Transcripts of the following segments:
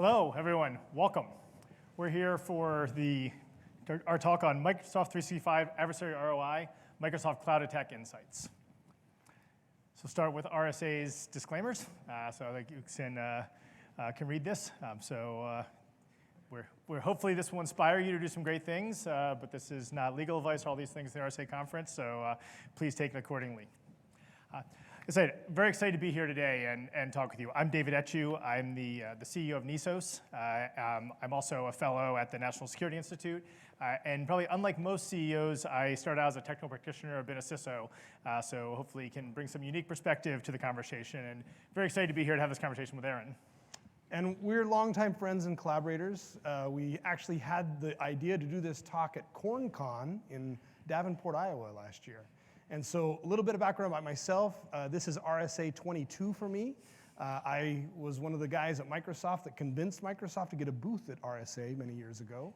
Hello, everyone. Welcome. We're here for our talk on Microsoft 365 Adversary ROI, Microsoft Cloud Attack Insights. So start with RSA's disclaimers. So I think you can read this. Hopefully this will inspire you to do some great things, but this is not legal advice or all these things at the RSA conference, so please take it accordingly. As I said, very excited to be here today and talk with you. I'm David Etchew. I'm the CEO of Nisos. I'm also a fellow at the National Security Institute. And probably unlike most CEOs, I started out as a technical practitioner. I've been a CISO, so hopefully can bring some unique perspective to the conversation. And very excited to be here to have this conversation with Aaron. And we're longtime friends and collaborators. We actually had the idea to do this talk at CornCon in Davenport, Iowa last year. And so a little bit of background about myself. This is RSA 22 for me. I was one of the guys at Microsoft that convinced Microsoft to get a booth at RSA many years ago.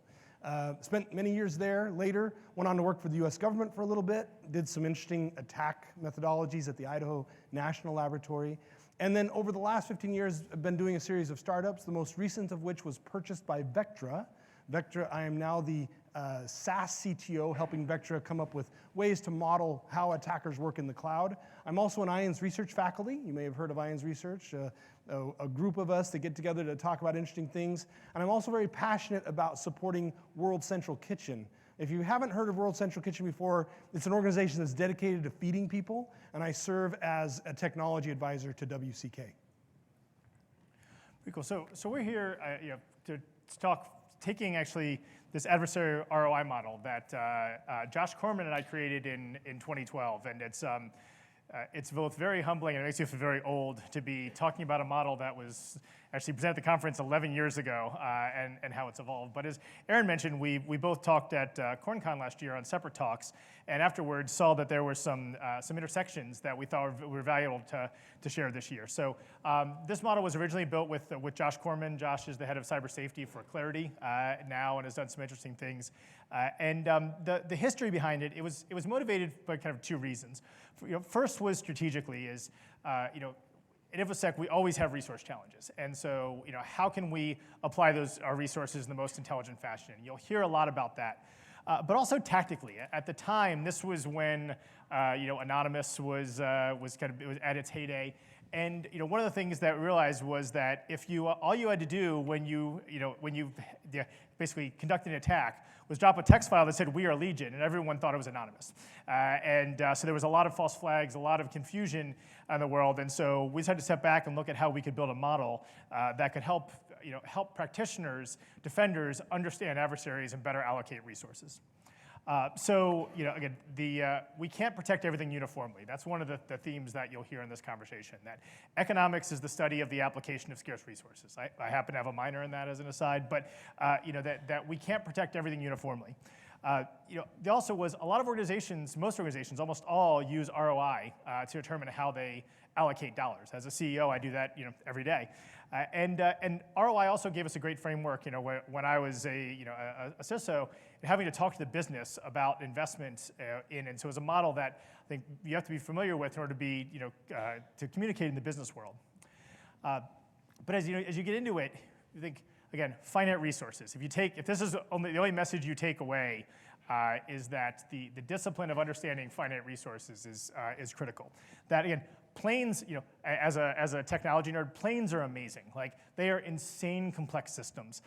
Spent many years there. Later, went on to work for the US government for a little bit, did some interesting attack methodologies at the Idaho National Laboratory. And then over the last 15 years, I've been doing a series of startups, the most recent of which was purchased by Vectra. Vectra, I am now the SaaS CTO, helping Vectra come up with ways to model how attackers work in the cloud. I'm also an IONS research faculty. You may have heard of IONS Research, a group of us that get together to talk about interesting things. And I'm also very passionate about supporting World Central Kitchen. If you haven't heard of World Central Kitchen before, it's an organization that's dedicated to feeding people, and I serve as a technology advisor to WCK. Pretty cool. So we're here to talk, taking actually this adversary ROI model that Josh Corman and I created in 2012, and it's both very humbling and it makes you feel very old to be talking about a model that was actually presented at the conference 11 years ago and how it's evolved. But as Aaron mentioned, we both talked at CornCon last year on separate talks, and afterwards saw that there were some intersections that we thought were valuable to share this year. So this model was originally built with Josh Corman. Josh is the head of cyber safety for Clarity now and has done some interesting things. The history behind it, it was motivated by kind of two reasons. First was strategically is, at InfoSec, we always have resource challenges. And so, how can we apply our resources in the most intelligent fashion? You'll hear a lot about that. But also tactically, at the time, this was when, Anonymous was at its heyday. And one of the things that we realized was that if all you had to do when you basically conducted an attack was drop a text file that said "We are Legion," and everyone thought it was Anonymous. So there was a lot of false flags, a lot of confusion in the world, and so we decided to step back and look at how we could build a model that could help practitioners, defenders understand adversaries and better allocate resources. Again, we can't protect everything uniformly. That's one of the themes that you'll hear in this conversation, that economics is the study of the application of scarce resources. I happen to have a minor in that as an aside, but that we can't protect everything uniformly. There also was a lot of organizations, most organizations, almost all use ROI to determine how they allocate dollars. As a CEO, I do that every day. And ROI also gave us a great framework. When I was a CISO, having to talk to the business about investment and so it was a model that I think you have to be familiar with in order to be to communicate in the business world. But as you get into it, you think again, finite resources. If this is the only message you take away is that the discipline of understanding finite resources is critical. That again. Planes, as a technology nerd, planes are amazing. Like, they are insane complex systems.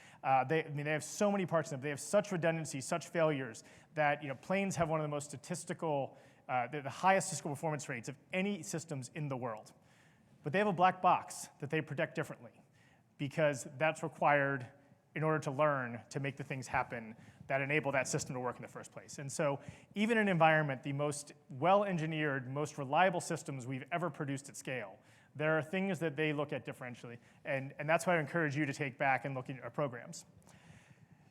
They have so many parts in them. They have such redundancy, such failures that planes have one of the most the highest statistical performance rates of any systems in the world. But they have a black box that they protect differently because that's required in order to learn to make the things happen that enable that system to work in the first place. And so even in an environment, the most well-engineered, most reliable systems we've ever produced at scale, there are things that they look at differentially. And that's why I encourage you to take back and look at our programs.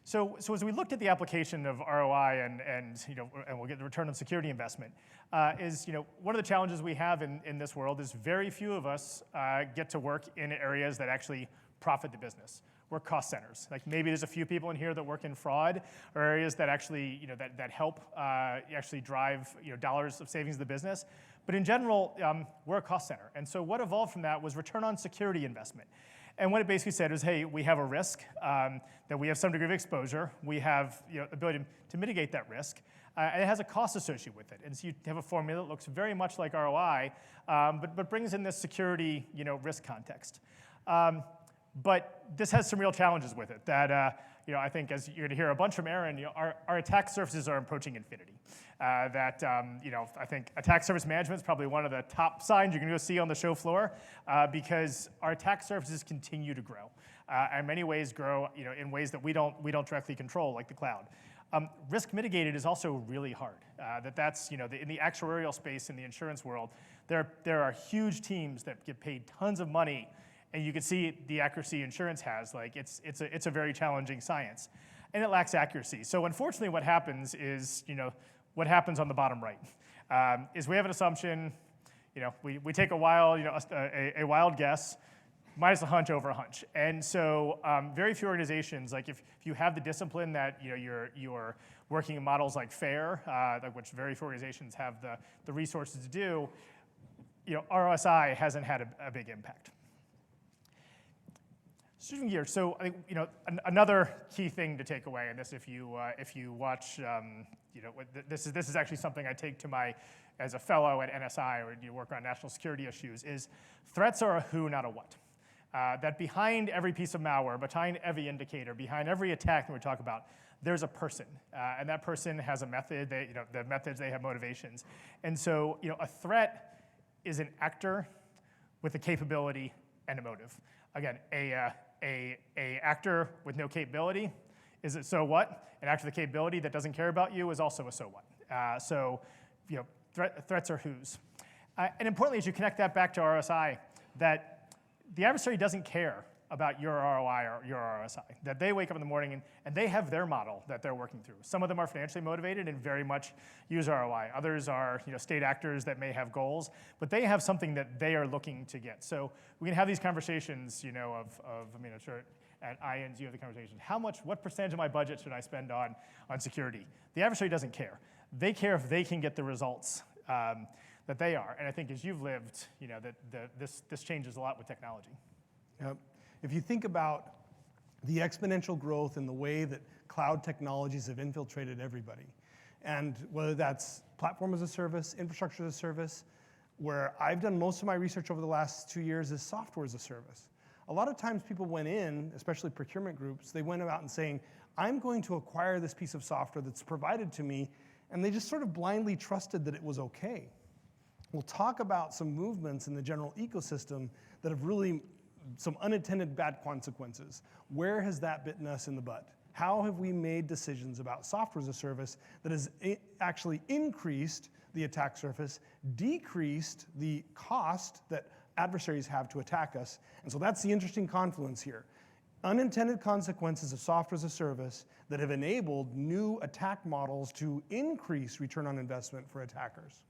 So as we looked at the application of ROI and we'll get the return on security investment, one of the challenges we have in this world is very few of us get to work in areas that actually profit the business. We're cost centers. Like, maybe there's a few people in here that work in fraud or areas that actually, that help actually drive, dollars of savings to the business. But in general, we're a cost center. And so what evolved from that was return on security investment. And what it basically said is, hey, we have a risk, that we have some degree of exposure. We have ability to mitigate that risk. And it has a cost associated with it. And so you have a formula that looks very much like ROI, but brings in this security risk context. But this has some real challenges with it that I think, as you're going to hear a bunch from Aaron, our attack surfaces are approaching infinity. I think attack surface management is probably one of the top signs you're going to go see on the show floor, because our attack surfaces continue to grow, and in many ways grow in ways that we don't directly control, like the cloud. Risk mitigated is also really hard. That's in the actuarial space in the insurance world, there are huge teams that get paid tons of money. And you can see the accuracy insurance has. Like it's a very challenging science, and it lacks accuracy. So unfortunately, what happens is what happens on the bottom right is we have an assumption. We take a wild guess minus a hunch over a hunch, and so very few organizations, like if you have the discipline that you're working in models like FAIR, which very few organizations have the resources to do, ROSI hasn't had a big impact. Switching gears, so I think another key thing to take away, and this, if you watch, this is actually something I take to as a fellow at NSI, or you work on national security issues, is threats are a who, not a what. That behind every piece of malware, behind every indicator, behind every attack that we talk about, there's a person, and that person has a method. The methods, they have motivations, and so a threat is an actor with a capability and a motive. Again, a actor with no capability is a so what. An actor with a capability that doesn't care about you is also a so what. Threats are who's. And importantly, as you connect that back to RSI, that the adversary doesn't care about your ROI or your RSI. That they wake up in the morning and they have their model that they're working through. Some of them are financially motivated and very much use ROI. Others are state actors that may have goals, but they have something that they are looking to get. So we can have these conversations, sure, at IANS you have the conversation. What percentage of my budget should I spend on security? The adversary doesn't care. They care if they can get the results that they are. And I think as you've lived, this changes a lot with technology. Yep. If you think about the exponential growth in the way that cloud technologies have infiltrated everybody, and whether that's platform as a service, infrastructure as a service, where I've done most of my research over the last 2 years is software as a service. A lot of times people went in, especially procurement groups, they went about and saying, I'm going to acquire this piece of software that's provided to me, and they just sort of blindly trusted that it was okay. We'll talk about some movements in the general ecosystem that have really some unintended bad consequences. Where has that bitten us in the butt? How have we made decisions about software as a service that has actually increased the attack surface, decreased the cost that adversaries have to attack us? And so that's the interesting confluence here. Unintended consequences of software as a service that have enabled new attack models to increase return on investment for attackers.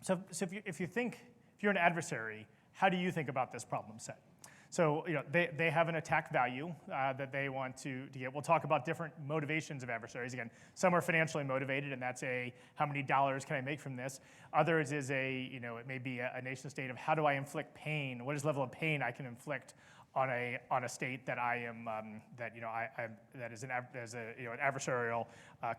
So if you're an adversary, how do you think about this problem set? So they have an attack value that they want to get. We'll talk about different motivations of adversaries. Again, some are financially motivated, and that's how many dollars can I make from this? Others is it may be a nation state of how do I inflict pain? What is the level of pain I can inflict on a state that I am that is an adversarial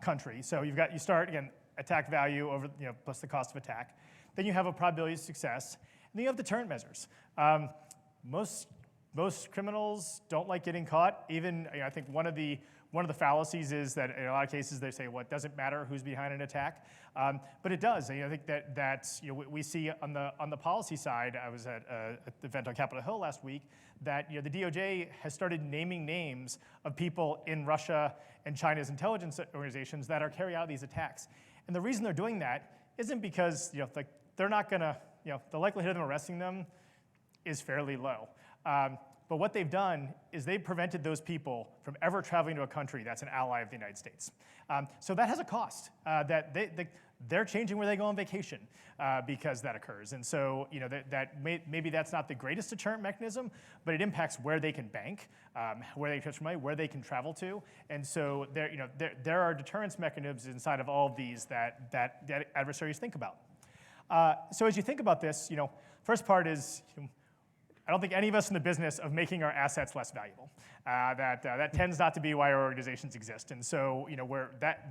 country. So you start again attack value over plus the cost of attack. Then you have a probability of success, and then you have deterrent measures. Most criminals don't like getting caught. Even I think one of the fallacies is that in a lot of cases they say, well, it doesn't matter who's behind an attack, but it does. I think that we see on the policy side. I was at an event on Capitol Hill last week that the DOJ has started naming names of people in Russia and China's intelligence organizations that are carrying out these attacks. And the reason they're doing that isn't because they're not going to the likelihood of them arresting them is fairly low. But what they've done is they've prevented those people from ever traveling to a country that's an ally of the United States. So that has a cost. That they're changing where they go on vacation because that occurs. And so maybe that's not the greatest deterrent mechanism, but it impacts where they can bank, where they can transfer money, where they can travel to. And so there are deterrence mechanisms inside of all of these that adversaries think about. So as you think about this, first part is I don't think any of us in the business of making our assets less valuable. That tends not to be why our organizations exist. And so,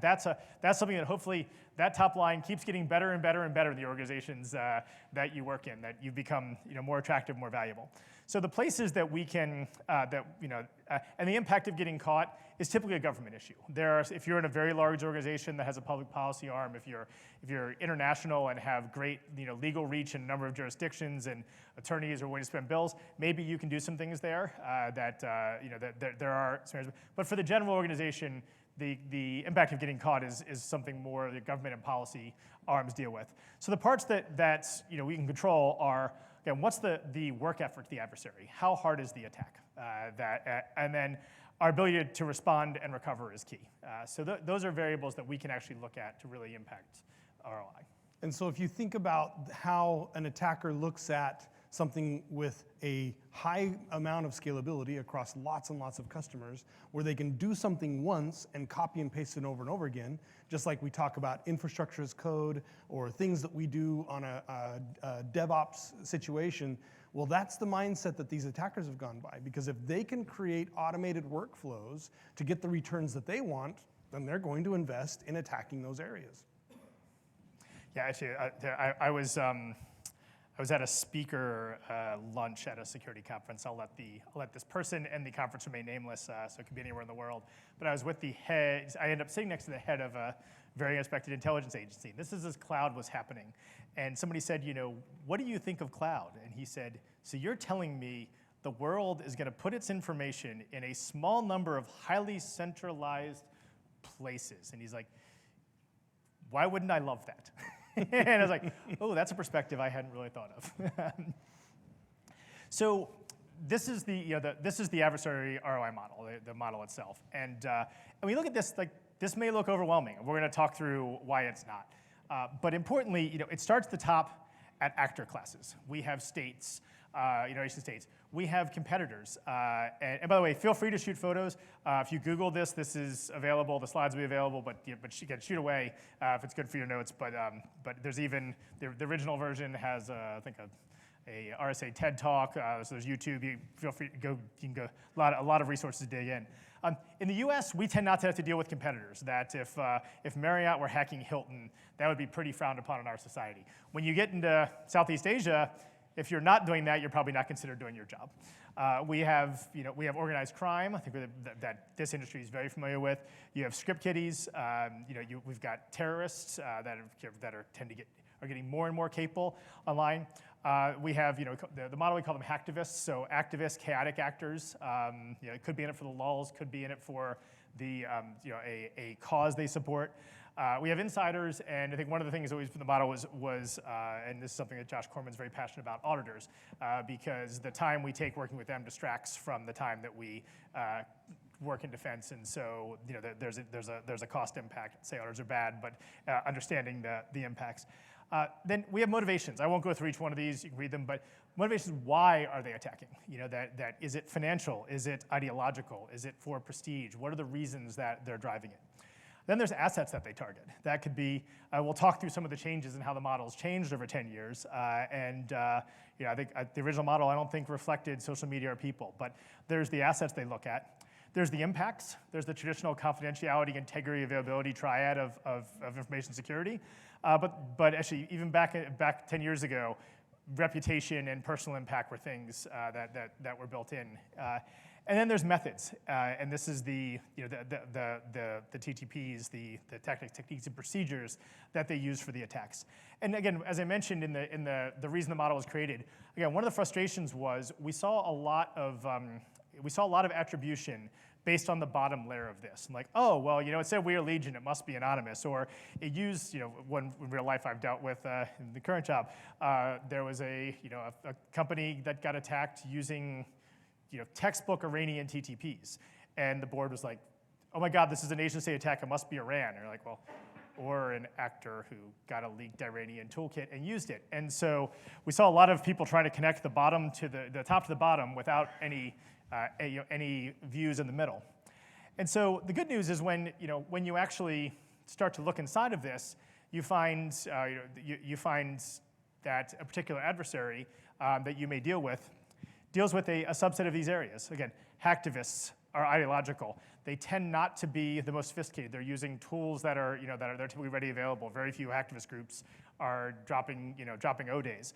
that's something that hopefully that top line keeps getting better and better and better in the organizations that you work in, that you become more attractive, more valuable. So the places that we can, and the impact of getting caught is typically a government issue. If you're in a very large organization that has a public policy arm, if you're international and have great legal reach in a number of jurisdictions and attorneys are willing to spend bills, maybe you can do some things there that there are. But for the general organization, the impact of getting caught is something more the government and policy arms deal with. So the parts that we can control are, again, what's the work effort to the adversary? How hard is the attack? And then our ability to respond and recover is key. So those are variables that we can actually look at to really impact ROI. And so if you think about how an attacker looks at something with a high amount of scalability across lots and lots of customers, where they can do something once and copy and paste it over and over again, just like we talk about infrastructure as code or things that we do on a DevOps situation, well, that's the mindset that these attackers have gone by. Because if they can create automated workflows to get the returns that they want, then they're going to invest in attacking those areas. Yeah, actually, I was at a speaker lunch at a security conference. I'll let this person and the conference remain nameless, so it could be anywhere in the world. But I was with the head. I ended up sitting next to the head of a very respected intelligence agency. This is as cloud was happening, and somebody said, what do you think of cloud? And he said, so you're telling me the world is going to put its information in a small number of highly centralized places? And he's like, why wouldn't I love that? And I was like, oh, that's a perspective I hadn't really thought of. So this is the adversary ROI model, the model itself. And we look at this, this may look overwhelming. We're going to talk through why it's not. But importantly, it starts at the top at actor classes. We have states, nation states. We have competitors. And by the way, feel free to shoot photos. If you Google this is available. The slides will be available, but shoot away if it's good for your notes. But there's even, the original version has, I think, a RSA TED Talk. So there's YouTube. You feel free to go. You can go. A lot of resources to dig in. In the U.S., we tend not to have to deal with competitors. That if Marriott were hacking Hilton, that would be pretty frowned upon in our society. When you get into Southeast Asia, if you're not doing that, you're probably not considered doing your job. We have organized crime. I think that this industry is very familiar with. You have script kiddies. We've got terrorists that are getting more and more capable online. We have the model we call them hacktivists. So activists, chaotic actors. It could be in it for the lulz, could be in it for a cause they support. We have insiders, and I think one of the things that we put in the model was and this is something that Josh Corman's very passionate about, auditors, because the time we take working with them distracts from the time that we work in defense, and so there's a cost impact. Say auditors are bad, but understanding the impacts. Then we have motivations. I won't go through each one of these. You can read them, but motivations. Why are they attacking? That is it financial? Is it ideological? Is it for prestige? What are the reasons that they're driving it? Then there's assets that they target. That could be, we'll talk through some of the changes and how the model's changed over 10 years. I think the original model I don't think reflected social media or people, but there's the assets they look at. There's the impacts. There's the traditional confidentiality, integrity, availability triad of information security. But actually, even back 10 years ago, reputation and personal impact were things that were built in. And then there's methods, and this is the TTPs, the tactics, techniques, and procedures that they use for the attacks. And again, as I mentioned in the reason the model was created, again, one of the frustrations was we saw a lot of attribution based on the bottom layer of this. I'm like, oh, well, it said We Are Legion, it must be anonymous, or it used, one in real life I've dealt with in the current job, there was a company that got attacked using textbook Iranian TTPs. And the board was like, oh my God, this is a nation state attack, it must be Iran. And they're like, well, or an actor who got a leaked Iranian toolkit and used it. And so we saw a lot of people trying to connect the bottom to the top to the bottom without any views in the middle. And so the good news is when you actually start to look inside of this, you find that a particular adversary that you may deal with deals with a subset of these areas. Again, hacktivists are ideological. They tend not to be the most sophisticated. They're using tools that are, they're typically readily available. Very few hacktivist groups are dropping O-days.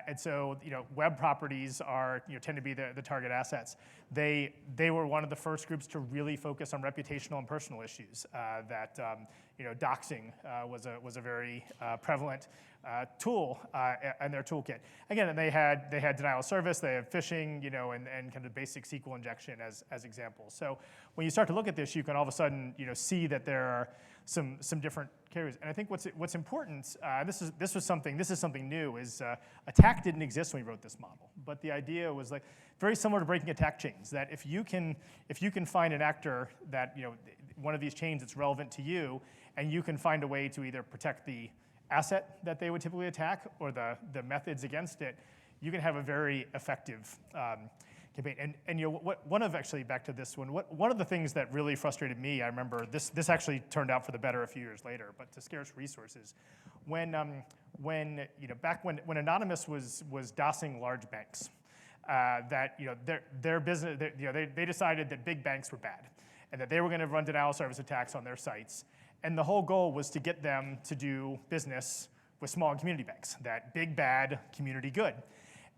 And so, web properties are, tend to be the target assets. They were one of the first groups to really focus on reputational and personal issues. Doxing was a very prevalent tool in their toolkit. Again, they had denial of service, they have phishing, and kind of basic SQL injection as examples. So when you start to look at this, you can all of a sudden, see that there are some different carriers. And I think what's important, this is something new, is attack didn't exist when we wrote this model. But the idea was like very similar to breaking attack chains. That if you can find an actor that one of these chains that's relevant to you, and you can find a way to either protect the asset that they would typically attack or the methods against it, you can have a very effective campaign. And one of actually back to this one of the things that really frustrated me, I remember this actually turned out for the better a few years later, but to scarce resources, when Anonymous was DOSing large banks, their business, they decided that big banks were bad, and that they were going to run denial of service attacks on their sites. And the whole goal was to get them to do business with small and community banks, that big, bad, community good.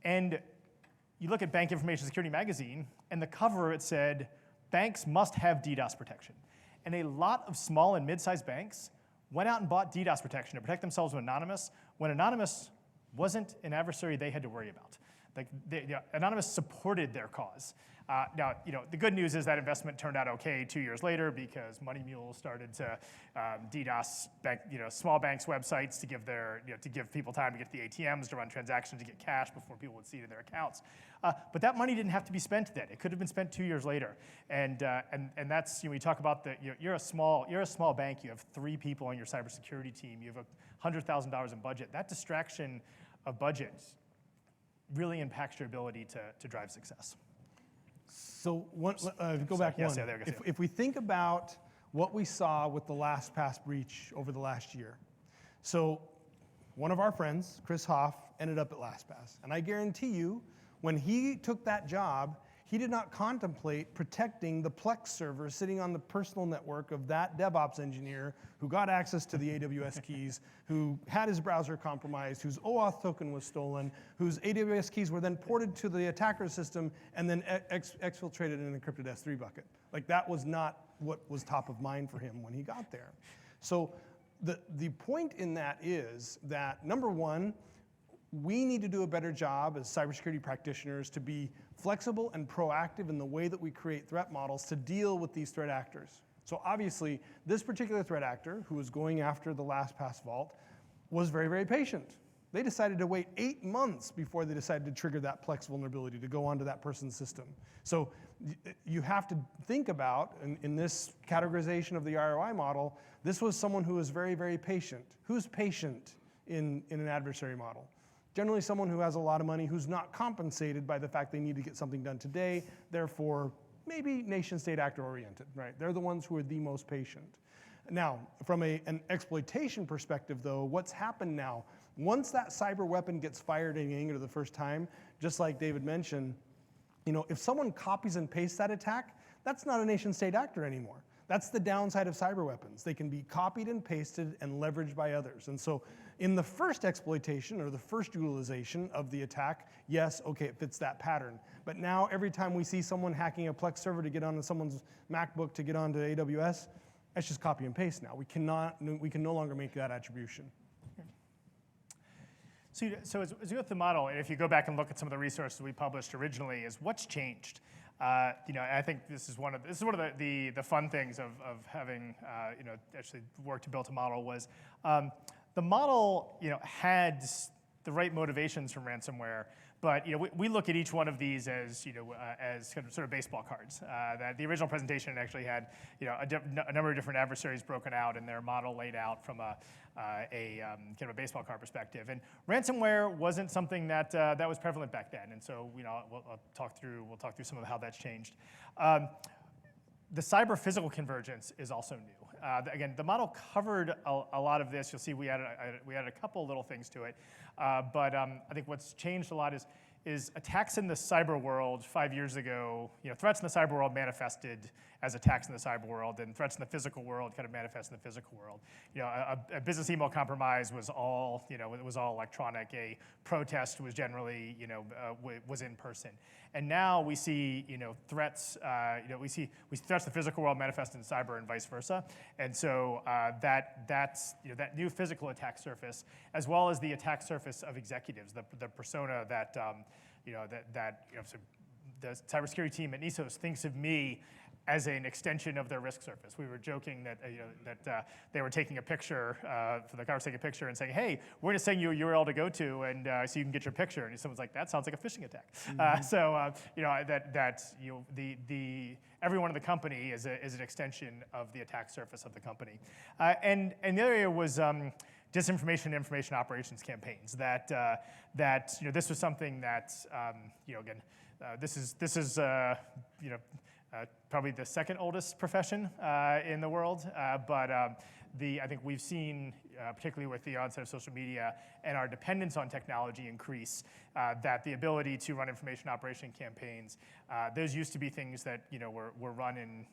And you look at Bank Information Security Magazine, and the cover, it said, banks must have DDoS protection. And a lot of small and mid-sized banks went out and bought DDoS protection to protect themselves with Anonymous, when Anonymous wasn't an adversary they had to worry about. Like, Anonymous supported their cause. Now, the good news is that investment turned out okay 2 years later, because Money Mules started to DDoS small banks' websites to give people time to get to the ATMs, to run transactions, to get cash before people would see it in their accounts. But that money didn't have to be spent then. It could have been spent 2 years later. And that's, when you talk about you're a small bank, you have 3 people on your cybersecurity team, you have $100,000 in budget. That distraction of budget really impacts your ability to drive success. So go back yes, one. Yeah, there we go. If we think about what we saw with the LastPass breach over the last year, so one of our friends, Chris Hoff, ended up at LastPass. And I guarantee you, when he took that job, he did not contemplate protecting the Plex server sitting on the personal network of that DevOps engineer who got access to the AWS keys, who had his browser compromised, whose OAuth token was stolen, whose AWS keys were then ported to the attacker system and then exfiltrated in an encrypted S3 bucket. Like, that was not what was top of mind for him when he got there. So the point in that is that, number one, we need to do a better job as cybersecurity practitioners to be flexible and proactive in the way that we create threat models to deal with these threat actors. So obviously, this particular threat actor, who was going after the LastPass vault, was very, very patient. They decided to wait 8 months before they decided to trigger that Plex vulnerability to go onto that person's system. So you have to think about, in this categorization of the ROI model, this was someone who was very, very patient. Who's patient in an adversary model? Generally someone who has a lot of money, who's not compensated by the fact they need to get something done today, therefore maybe nation-state actor-oriented, right? They're the ones who are the most patient. Now, from an exploitation perspective though, what's happened now, once that cyber weapon gets fired in anger the first time, just like David mentioned, if someone copies and pastes that attack, that's not a nation-state actor anymore. That's the downside of cyber weapons. They can be copied and pasted and leveraged by others. And so in the first exploitation or the first utilization of the attack, yes, okay, it fits that pattern. But now every time we see someone hacking a Plex server to get onto someone's MacBook to get onto AWS, that's just copy and paste now. We can no longer make that attribution. So as you go through the model, and if you go back and look at some of the resources we published originally, is what's changed? And I think this is one of the fun things of having actually worked to build a model was the model had the right motivations from ransomware, but we look at each one of these as as kind of sort of baseball cards. That the original presentation actually had a number of different adversaries broken out and their model laid out from a kind of a baseball card perspective. And ransomware wasn't something that was prevalent back then, and so we'll talk through some of how that's changed. The cyber-physical convergence is also new. Again, the model covered a lot of this. You'll see we added a couple little things to it. But I think what's changed a lot is is attacks in the cyber world 5 years ago, threats in the cyber world manifested as attacks in the cyber world, and threats in the physical world kind of manifest in the physical world. A business email compromise was all, it was all electronic. A protest was generally, was in person. And now we see, threats, we see threats in the physical world manifest in cyber and vice versa. And so that's that new physical attack surface, as well as the attack surface of executives, the persona that, so the cybersecurity team at Nisos thinks of me as an extension of their risk surface. We were joking that, they were taking a picture, the car was taking a picture and saying, hey, we're going to send you a URL to go to, and so you can get your picture. And someone's like, that sounds like a phishing attack. Everyone in the company is an extension of the attack surface of the company. And the other area was disinformation and information operations campaigns. This was something that, again, this is probably the second oldest profession in the world, but I think we've seen, particularly with the onset of social media and our dependence on technology increase, that the ability to run information operation campaigns, those used to be things that were run in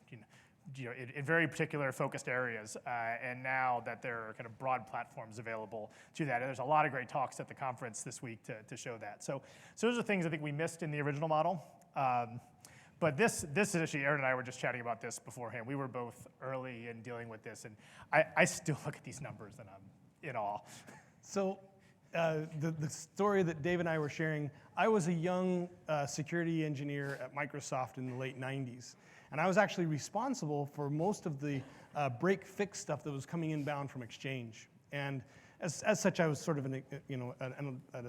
in very particular focused areas, and now that there are kind of broad platforms available to that. And there's a lot of great talks at the conference this week to show that. So those are things I think we missed in the original model. But this is actually, Aaron and I were just chatting about this beforehand. We were both early in dealing with this, and I still look at these numbers and I'm in awe. So the story that Dave and I were sharing, I was a young security engineer at Microsoft in the late 90s. And I was actually responsible for most of the break-fix stuff that was coming inbound from Exchange. And as such, I was sort of a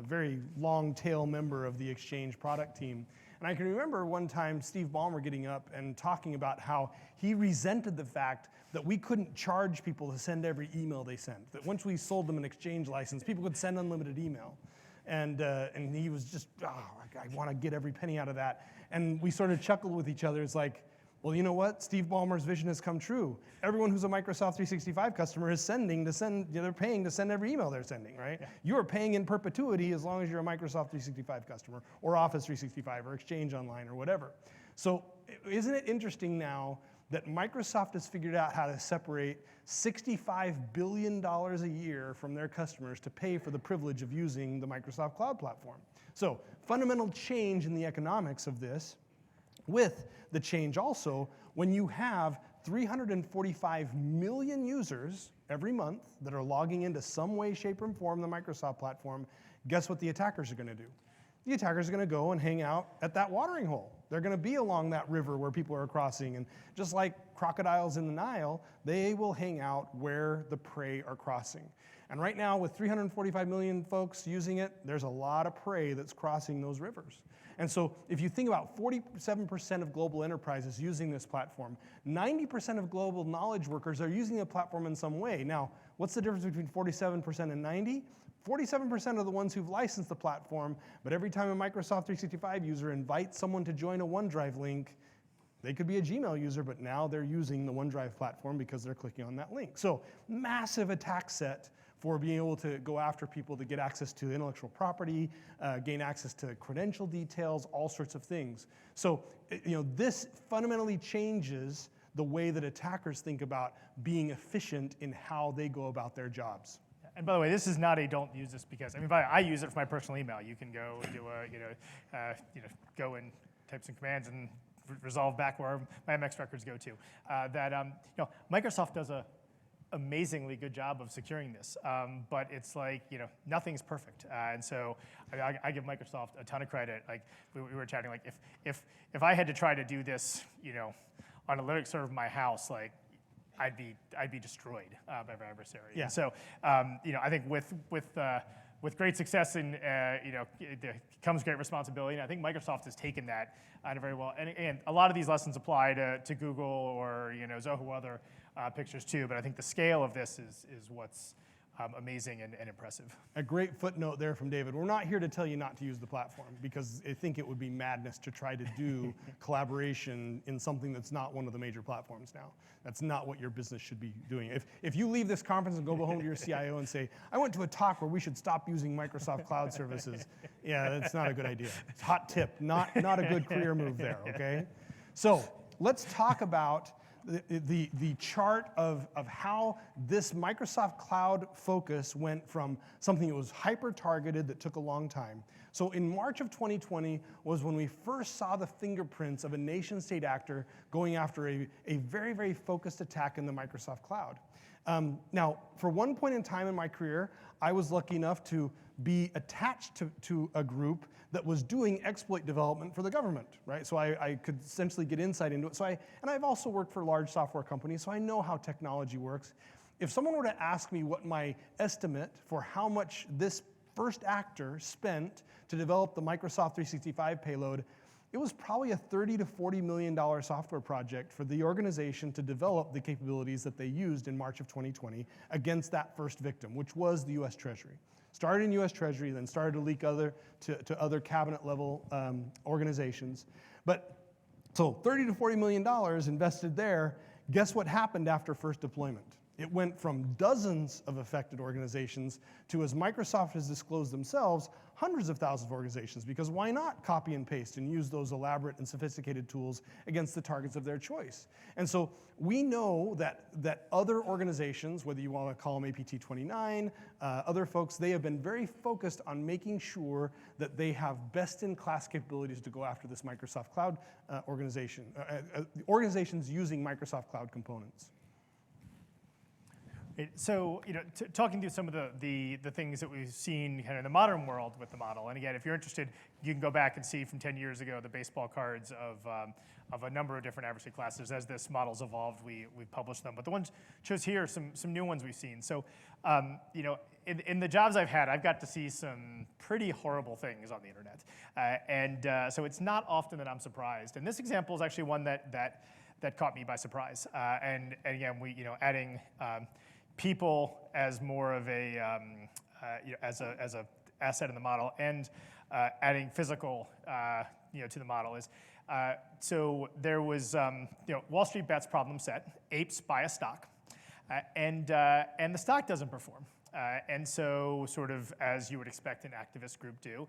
very long-tail member of the Exchange product team. And I can remember one time Steve Ballmer getting up and talking about how he resented the fact that we couldn't charge people to send every email they sent. That once we sold them an Exchange license, people could send unlimited email. And he was just, I want to get every penny out of that. And we sort of chuckled with each other. It's like, well, you know what? Steve Ballmer's vision has come true. Everyone who's a Microsoft 365 customer is they're paying to send every email they're sending, right? Yeah. You are paying in perpetuity as long as you're a Microsoft 365 customer, or Office 365, or Exchange Online, or whatever. So isn't it interesting now that Microsoft has figured out how to separate $65 billion a year from their customers to pay for the privilege of using the Microsoft Cloud Platform? So fundamental change in the economics of this, with the change also when you have 345 million users every month that are logging into some way, shape, or form the Microsoft platform. Guess what the attackers are going to do? The attackers are going to go and hang out at that watering hole. They're going to be along that river where people are crossing. And just like crocodiles in the Nile, they will hang out where the prey are crossing. And right now, with 345 million folks using it, there's a lot of prey that's crossing those rivers. And so if you think about 47% of global enterprises using this platform, 90% of global knowledge workers are using the platform in some way. Now, what's the difference between 47% and 90? 47% are the ones who've licensed the platform, but every time a Microsoft 365 user invites someone to join a OneDrive link, they could be a Gmail user, but now they're using the OneDrive platform because they're clicking on that link. So massive attack set for being able to go after people to get access to intellectual property, gain access to credential details, all sorts of things. So this fundamentally changes the way that attackers think about being efficient in how they go about their jobs. And by the way, this is not a don't use this because, I use it for my personal email. You can go and do go and type some commands and resolve back where my MX records go to. Microsoft does a amazingly good job of securing this, but it's like nothing's perfect, and so I give Microsoft a ton of credit. Like we were chatting, like if I had to try to do this, on a Linux server in my house, like I'd be destroyed by my adversary. Yeah. And so I think with great success and comes great responsibility, and I think Microsoft has taken that very well. And a lot of these lessons apply to Google or Zoho, other pictures too. But I think the scale of this is what's amazing and impressive. A great footnote there from David. We're not here to tell you not to use the platform, because I think it would be madness to try to do collaboration in something that's not one of the major platforms now. That's not what your business should be doing. If you leave this conference and go home to your CIO and say, I went to a talk where we should stop using Microsoft Cloud Services, yeah, that's not a good idea. It's hot tip, not a good career move there, okay? So let's talk about the chart of how this Microsoft Cloud focus went from something that was hyper-targeted that took a long time. So in March of 2020 was when we first saw the fingerprints of a nation-state actor going after a very, very focused attack in the Microsoft Cloud. Now, for one point in time in my career, I was lucky enough to be attached to a group that was doing exploit development for the government, right? So I could essentially get insight into it. And I've also worked for large software companies, so I know how technology works. If someone were to ask me what my estimate for how much this first actor spent to develop the Microsoft 365 payload, it was probably a $30 to $40 million software project for the organization to develop the capabilities that they used in March of 2020 against that first victim, which was the US Treasury. Started in US Treasury, then started to leak to other cabinet level organizations. So $30 to $40 million invested there. Guess what happened after first deployment? It went from dozens of affected organizations to, as Microsoft has disclosed themselves, hundreds of thousands of organizations, because why not copy and paste and use those elaborate and sophisticated tools against the targets of their choice? And so we know that other organizations, whether you want to call them APT29, other folks, they have been very focused on making sure that they have best-in-class capabilities to go after this Microsoft Cloud organizations using Microsoft Cloud components. So, talking through some of the things that we've seen kind of in the modern world with the model, and again, if you're interested, you can go back and see from 10 years ago the baseball cards of a number of different adversary classes. As this model's evolved, we've published them. But the ones chose here are some new ones we've seen. So, in the jobs I've had, I've got to see some pretty horrible things on the internet, so it's not often that I'm surprised. And this example is actually one that caught me by surprise. And again, adding people as more of a as a asset in the model, and adding physical to the model is so there was Wall Street bets problem set. Apes buy a stock, and the stock doesn't perform, and so sort of as you would expect an activist group do,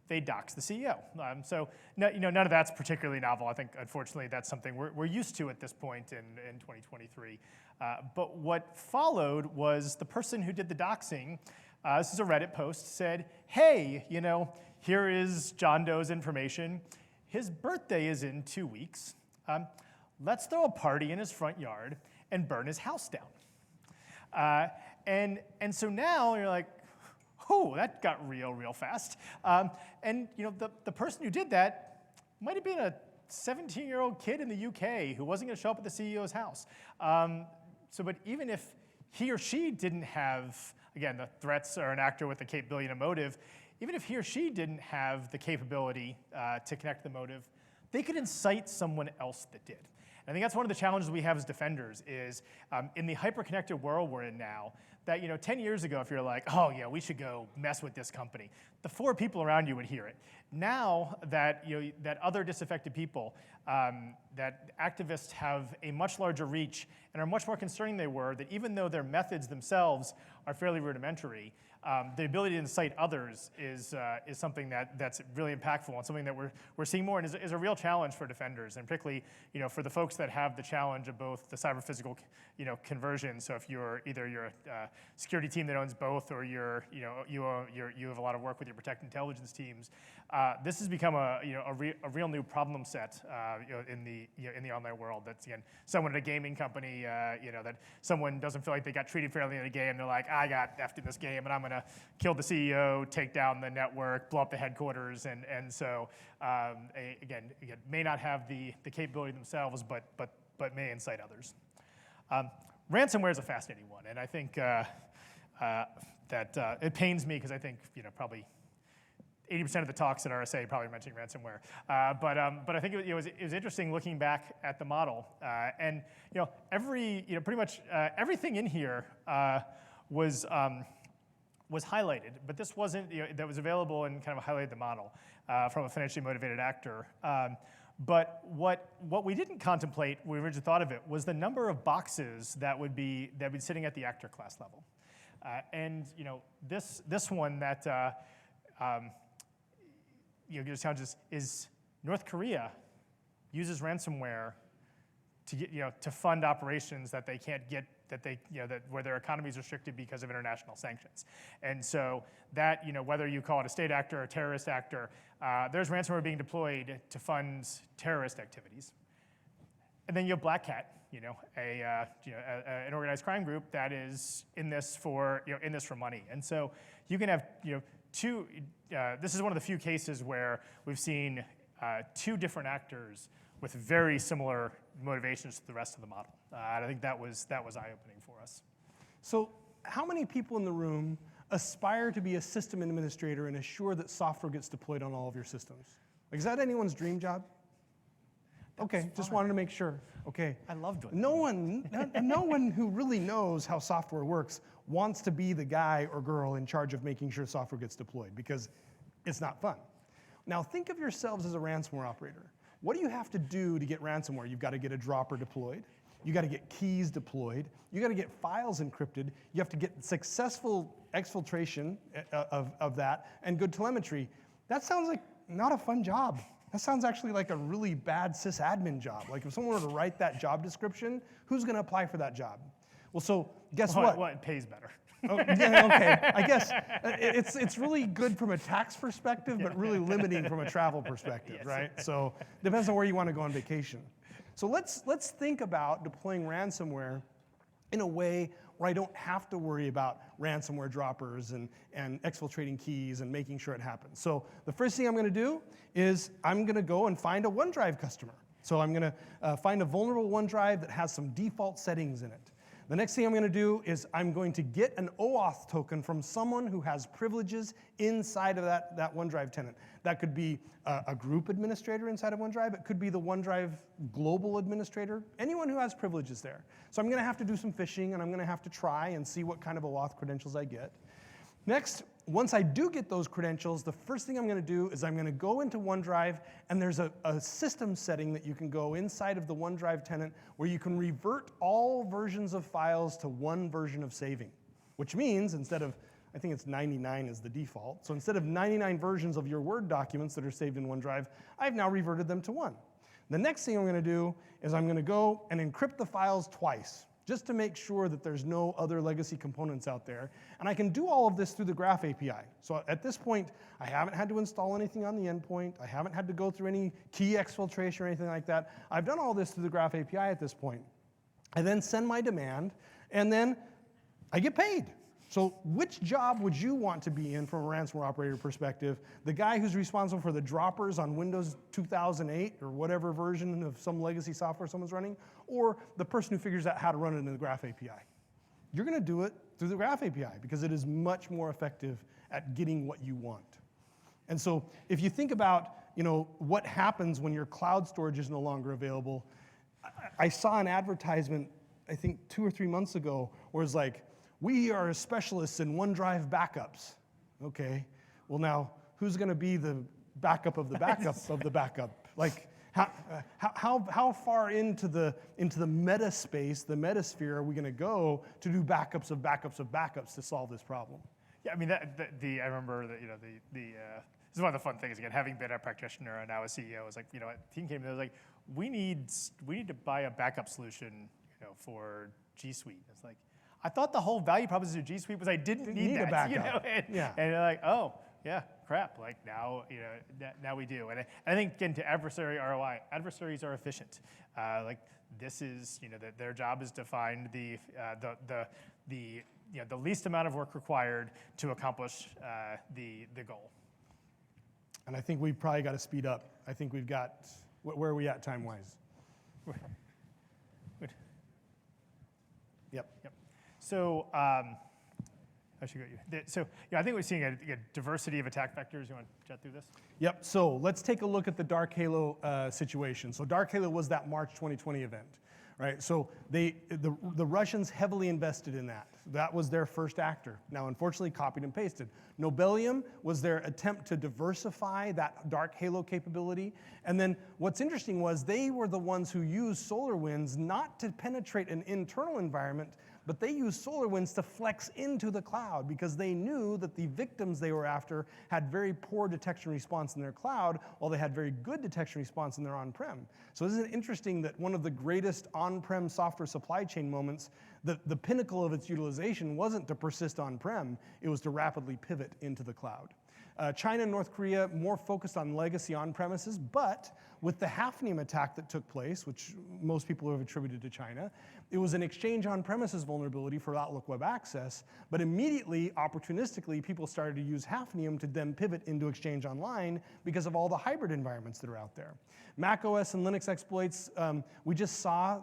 they dox the CEO. So none of that's particularly novel. I think, unfortunately, that's something we're used to at this point in 2023. But what followed was the person who did the doxing, this is a Reddit post, said, hey, here is John Doe's information. His birthday is in 2 weeks. Let's throw a party in his front yard and burn his house down. And so now you're like, oh, that got real fast. And the person who did that might have been a 17-year-old kid in the UK who wasn't going to show up at the CEO's house. But even if he or she didn't have, again, the threats are an actor with a capability and a motive, even if he or she didn't have the capability to connect the motive, they could incite someone else that did. And I think that's one of the challenges we have as defenders is in the hyper-connected world we're in now, that 10 years ago, if you're like, oh yeah, we should go mess with this company, the 4 people around you would hear it. Now that that other disaffected people, that activists have a much larger reach and are much more concerning than they were, that even though their methods themselves are fairly rudimentary, the ability to incite others is something that's really impactful and something that we're seeing more and is a real challenge for defenders, and particularly for the folks that have the challenge of both the cyber-physical conversion. So if you're a security team that owns both, or you have a lot of work with your protect intelligence teams, this has become a real new problem set in the online world. That's, again, someone at a gaming company that someone doesn't feel like they got treated fairly in a game. They're like, I got effed in this game, and I'm going to kill the CEO, take down the network, blow up the headquarters, and so again may not have the capability themselves, but may incite others. Ransomware is a fascinating one, and I think that it pains me because I think probably 80% of the talks at RSA probably mentioning ransomware. But I think it was interesting looking back at the model, and pretty much everything in here was highlighted, but this wasn't, that was available and kind of highlighted the model from a financially motivated actor. But what we didn't contemplate when we originally thought of it was the number of boxes that would be sitting at the actor class level. And this one that gives challenges is North Korea uses ransomware to get to fund operations that they can't get, where their economy is restricted because of international sanctions. And so that, whether you call it a state actor or a terrorist actor, there's ransomware being deployed to fund terrorist activities. And then you have Black Hat, an organized crime group that is in this for money. And so you can have two. This is one of the few cases where we've seen two different actors with very similar motivations to the rest of the model. And I think that was eye-opening for us. So how many people in the room aspire to be a system administrator and assure that software gets deployed on all of your systems? Like, is that anyone's dream job? Okay, just wanted to make sure. Okay. I love doing no one who really knows how software works wants to be the guy or girl in charge of making sure software gets deployed, because it's not fun. Now think of yourselves as a ransomware operator. What do you have to do to get ransomware? You've got to get a dropper deployed. You got to get keys deployed. You got to get files encrypted. You have to get successful exfiltration of that and good telemetry. That sounds like not a fun job. That sounds actually like a really bad sysadmin job. Like if someone were to write that job description, who's going to apply for that job? Well, so guess what? Well, it pays better. Oh, yeah, okay. I guess it's really good from a tax perspective, but really limiting from a travel perspective, Yes. right? So depends on where you want to go on vacation. So let's think about deploying ransomware in a way where I don't have to worry about ransomware droppers and exfiltrating keys and making sure it happens. So the first thing I'm going to do is I'm going to go and find a OneDrive customer. So I'm going to find a vulnerable OneDrive that has some default settings in it. The next thing I'm going to do is I'm going to get an OAuth token from someone who has privileges inside of that OneDrive tenant. That could be a group administrator inside of OneDrive. It could be the OneDrive global administrator, anyone who has privileges there. So I'm going to have to do some phishing, and I'm going to have to try and see what kind of OAuth credentials I get. Next, once I do get those credentials, the first thing I'm going to do is I'm going to go into OneDrive, and there's a system setting that you can go inside of the OneDrive tenant where you can revert all versions of files to one version of saving, which means instead of, I think it's 99 is the default, so instead of 99 versions of your Word documents that are saved in OneDrive, I've now reverted them to one. The next thing I'm going to do is I'm going to go and encrypt the files twice, just to make sure that there's no other legacy components out there. And I can do all of this through the Graph API. So at this point, I haven't had to install anything on the endpoint. I haven't had to go through any key exfiltration or anything like that. I've done all this through the Graph API at this point. I then send my demand, and then I get paid. So which job would you want to be in from a ransomware operator perspective? The guy who's responsible for the droppers on Windows 2008 or whatever version of some legacy software someone's running, or the person who figures out how to run it in the Graph API? You're going to do it through the Graph API because it is much more effective at getting what you want. And so if you think about what happens when your cloud storage is no longer available, I saw an advertisement, I think 2 or 3 months ago, where it's like, we are specialists in OneDrive backups. Okay, well now, who's going to be the backup of the backup of the backup? Like, how far into the meta space, the metasphere, are we going to go to do backups of backups of backups to solve this problem? Yeah, I mean, I remember that this is one of the fun things again. Having been a practitioner and now a CEO, was like a team came to me, was like, we need to buy a backup solution for G Suite. It's like, I thought the whole value proposition of G Suite was I didn't need that, a backup. And they're like, oh, yeah, crap. Like now, now we do. And I think getting to adversary ROI, adversaries are efficient. Like this is, their job is to find the least amount of work required to accomplish the goal. And I think we've probably got to speed up. I think we've got, where are we at time-wise? Yep. So, I should go you. So, I think we're seeing a diversity of attack vectors. You want to chat through this? Yep. So let's take a look at the Dark Halo situation. So Dark Halo was that March 2020 event, right? So the Russians heavily invested in that. That was their first actor. Now, unfortunately, copied and pasted. Nobelium was their attempt to diversify that dark halo capability. And then what's interesting was they were the ones who used SolarWinds not to penetrate an internal environment, but they used SolarWinds to flex into the cloud because they knew that the victims they were after had very poor detection response in their cloud, while they had very good detection response in their on-prem. So isn't it interesting that one of the greatest on-prem software supply chain moments, the pinnacle of its utilization wasn't to persist on-prem, it was to rapidly pivot into the cloud. China and North Korea more focused on legacy on-premises, but with the Hafnium attack that took place, which most people have attributed to China, it was an Exchange on-premises vulnerability for Outlook Web Access, but immediately, opportunistically, people started to use Hafnium to then pivot into Exchange Online because of all the hybrid environments that are out there. Mac OS and Linux exploits, we just saw,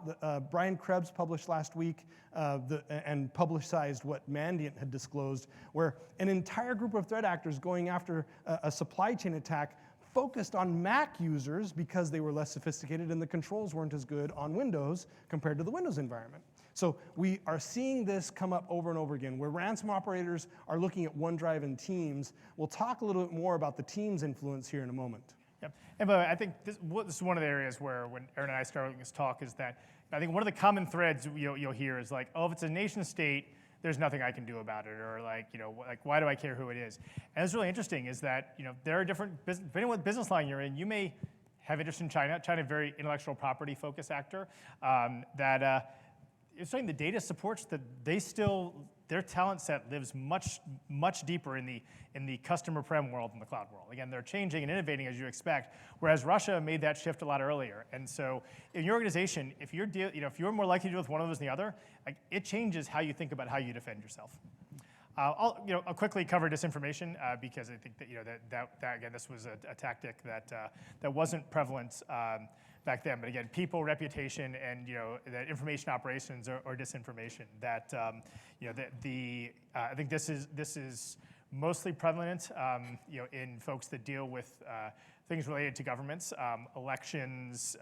Brian Krebs published last week and publicized what Mandiant had disclosed, where an entire group of threat actors going after a supply chain attack focused on Mac users because they were less sophisticated and the controls weren't as good on Windows compared to the Windows environment. So we are seeing this come up over and over again, where ransom operators are looking at OneDrive and Teams. We'll talk a little bit more about the Teams influence here in a moment. Yep. And but I think this is one of the areas where when Aaron and I started this talk is that I think one of the common threads you'll hear is like, oh, if it's a nation state, there's nothing I can do about it, or like, why do I care who it is? And it's really interesting is that, there are different, depending on what business line you're in, you may have interest in China. China, a very intellectual property focused actor, it's saying the data supports that their talent set lives much deeper in the customer prem world than the cloud world. Again, they're changing and innovating as you expect, whereas Russia made that shift a lot earlier. And so in your organization, if you're more likely to deal with one of those than the other, like, it changes how you think about how you defend yourself. I'll quickly cover disinformation because I think that again, this was a tactic that wasn't prevalent back then. But again, people, reputation, and that information operations or disinformation. I think this is mostly prevalent, in folks that deal with things related to governments, elections,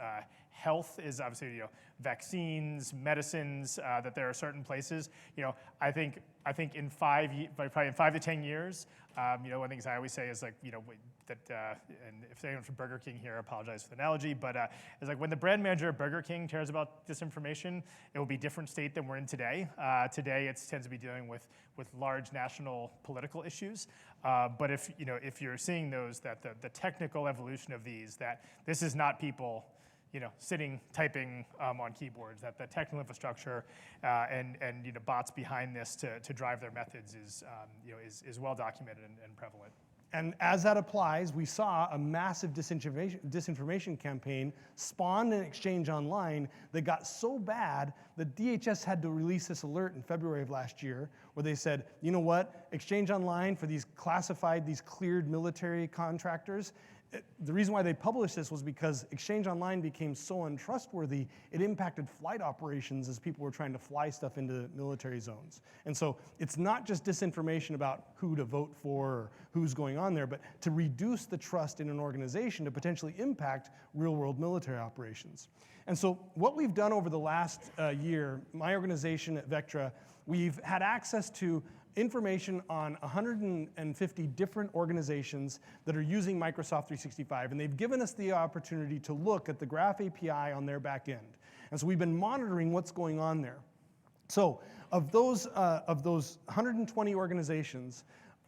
health is obviously vaccines, medicines. That there are certain places. I think in probably in 5 to 10 years, one of the things I always say is like and if anyone's from Burger King here, I apologize for the analogy, but it's like when the brand manager of Burger King cares about disinformation, it will be a different state than we're in today. Today, it tends to be dealing with large national political issues. But if you're seeing those, that the technical evolution of these, that this is not people sitting typing on keyboards, that the technical infrastructure and bots behind this to drive their methods is well documented and prevalent. And as that applies, we saw a massive disinformation campaign spawned in Exchange Online that got so bad that DHS had to release this alert in February of last year, where they said, you know what, Exchange Online for these cleared military contractors, the reason why they published this was because Exchange Online became so untrustworthy, it impacted flight operations as people were trying to fly stuff into military zones. And so it's not just disinformation about who to vote for or who's going on there, but to reduce the trust in an organization to potentially impact real-world military operations. And so what we've done over the last year, my organization at Vectra, we've had access to information on 150 different organizations that are using Microsoft 365, and they've given us the opportunity to look at the Graph API on their back end. And so we've been monitoring what's going on there. So of those 120 organizations,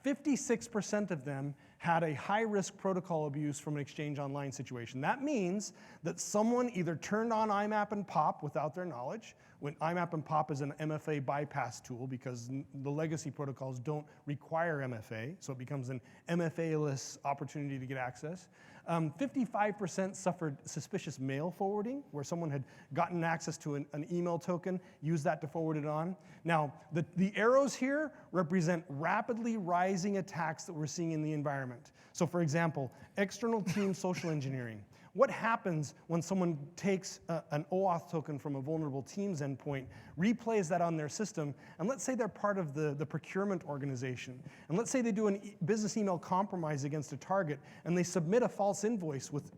56% of them had a high-risk protocol abuse from an Exchange Online situation. That means that someone either turned on IMAP and POP without their knowledge, when IMAP and POP is an MFA bypass tool because the legacy protocols don't require MFA, so it becomes an MFA-less opportunity to get access. 55% suffered suspicious mail forwarding, where someone had gotten access to an email token, used that to forward it on. Now, the arrows here represent rapidly rising attacks that we're seeing in the environment. So for example, external team social engineering. What happens when someone takes an OAuth token from a vulnerable Teams endpoint, replays that on their system, and let's say they're part of the procurement organization, and let's say they do a business email compromise against a target, and they submit a false invoice with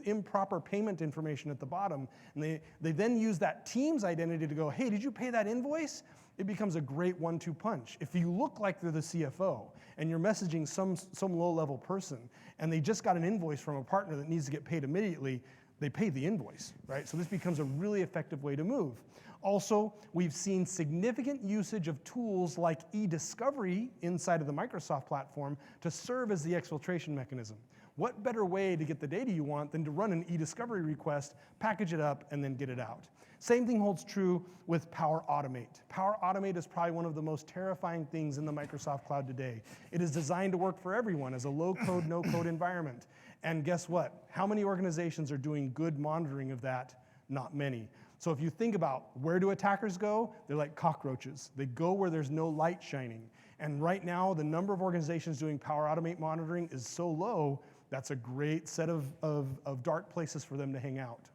improper payment information at the bottom, and they then use that Teams identity to go, hey, did you pay that invoice? It becomes a great 1-2 punch. If you look like they're the CFO and you're messaging some low-level person and they just got an invoice from a partner that needs to get paid immediately, they pay the invoice, right? So this becomes a really effective way to move. Also, we've seen significant usage of tools like e-discovery inside of the Microsoft platform to serve as the exfiltration mechanism. What better way to get the data you want than to run an e-discovery request, package it up, and then get it out? Same thing holds true with Power Automate. Power Automate is probably one of the most terrifying things in the Microsoft Cloud today. It is designed to work for everyone as a low-code, no-code environment. And guess what? How many organizations are doing good monitoring of that? Not many. So if you think about where do attackers go, they're like cockroaches. They go where there's no light shining. And right now, the number of organizations doing Power Automate monitoring is so low, that's a great set of dark places for them to hang out.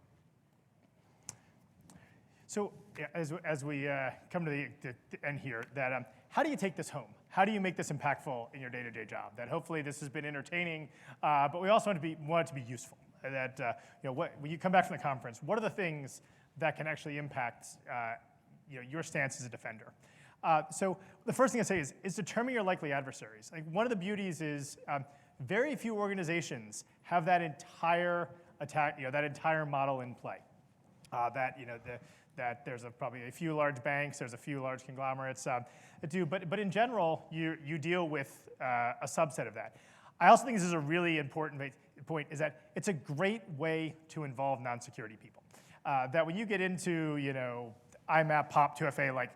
So yeah, as we come to the end here, that how do you take this home? How do you make this impactful in your day-to-day job? That hopefully this has been entertaining, but we also want it to be useful. That when you come back from the conference, what are the things that can actually impact your stance as a defender? So the first thing I say is determine your likely adversaries. Like one of the beauties is very few organizations have that entire attack, that entire model in play. That there's probably a few large banks, there's a few large conglomerates that do, but in general, you deal with a subset of that. I also think this is a really important point, is that it's a great way to involve non-security people. That when you get into, IMAP, POP, 2FA, like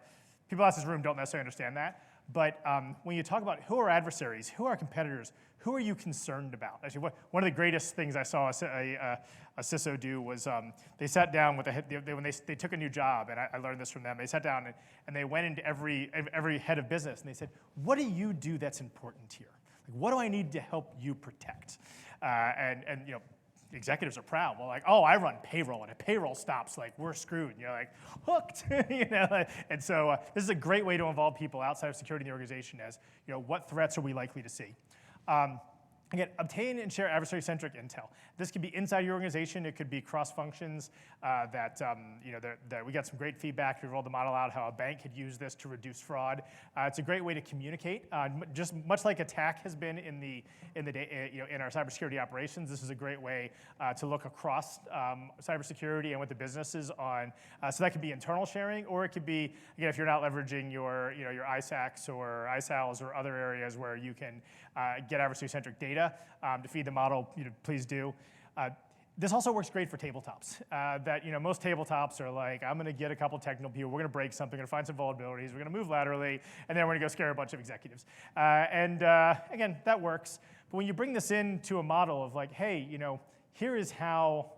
people in this room don't necessarily understand that, but when you talk about who are adversaries, who are competitors, who are you concerned about? Actually, one of the greatest things I saw a CISO do was they sat down with when they took a new job, and I learned this from them. They sat down and they went into every head of business, and they said, what do you do that's important here? Like, what do I need to help you protect? Executives are proud. Well, like, oh, I run payroll, and if payroll stops, like, we're screwed. And you're like, hooked, And so this is a great way to involve people outside of security in the organization as, what threats are we likely to see? Again, obtain and share adversary-centric intel. This could be inside your organization. It could be cross functions. That we got some great feedback. We rolled the model out how a bank could use this to reduce fraud. It's a great way to communicate. Just much like attack has been in our cybersecurity operations. This is a great way to look across cybersecurity and what the business is on. So that could be internal sharing, or it could be, again, if you're not leveraging your ISACs or ISALs or other areas where you can get adversary-centric data to feed the model, please do. This also works great for tabletops. Most tabletops are like, I'm going to get a couple technical people, we're going to break something, we're going to find some vulnerabilities, we're going to move laterally, and then we're going to go scare a bunch of executives. Again, that works. But when you bring this into a model of like, hey, here is how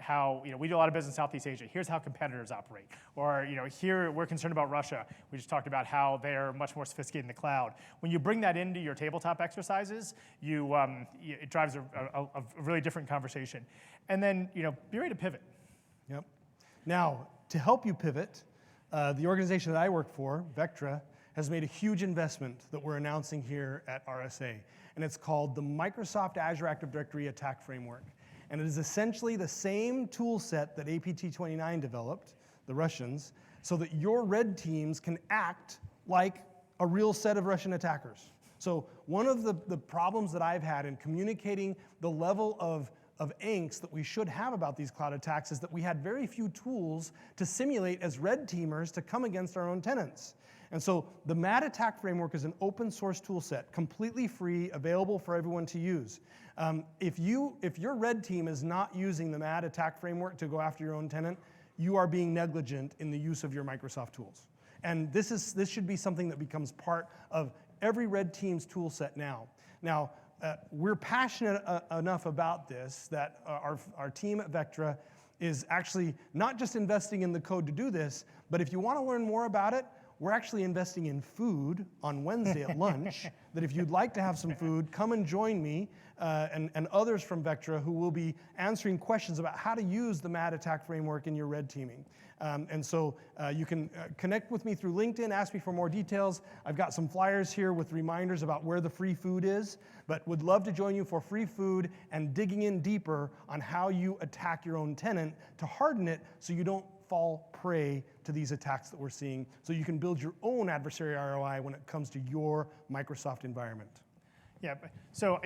how we do a lot of business in Southeast Asia. Here's how competitors operate. Or here we're concerned about Russia. We just talked about how they're much more sophisticated in the cloud. When you bring that into your tabletop exercises, it drives a really different conversation. And then be ready to pivot. Yep. Now, to help you pivot, the organization that I work for, Vectra, has made a huge investment that we're announcing here at RSA. And it's called the Microsoft Azure Active Directory Attack Framework. And it is essentially the same tool set that APT29 developed, the Russians, so that your red teams can act like a real set of Russian attackers. So one of the problems that I've had in communicating the level of angst that we should have about these cloud attacks is that we had very few tools to simulate as red teamers to come against our own tenants. And so the MAD Attack Framework is an open source tool set, completely free, available for everyone to use. If your red team is not using the MAD Attack Framework to go after your own tenant, you are being negligent in the use of your Microsoft tools. And this should be something that becomes part of every red team's tool set now. Now, we're passionate enough about this that our team at Vectra is actually not just investing in the code to do this, but if you want to learn more about it, we're actually investing in food on Wednesday at lunch, that if you'd like to have some food, come and join me. and others from Vectra who will be answering questions about how to use the MAD attack framework in your red teaming. And so you can connect with me through LinkedIn, ask me for more details. I've got some flyers here with reminders about where the free food is, but would love to join you for free food and digging in deeper on how you attack your own tenant to harden it so you don't fall prey to these attacks that we're seeing, so you can build your own adversary ROI when it comes to your Microsoft environment. Yeah, so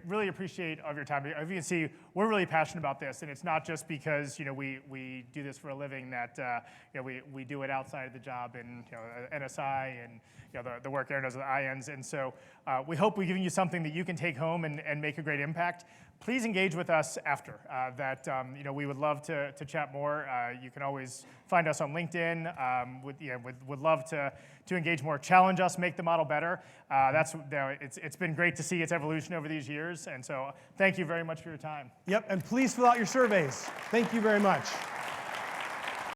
really appreciate all of your time. As you can see, we're really passionate about this, and it's not just because we do this for a living that we do it outside of the job in NSI and the work Aaron does with IANS. And so we hope we've given you something that you can take home and make a great impact. Please engage with us after that. We would love to chat more. You can always find us on LinkedIn. Would love to engage more, challenge us, make the model better. It's been great to see its evolution over these years. And so thank you very much for your time. Yep, and please fill out your surveys. Thank you very much.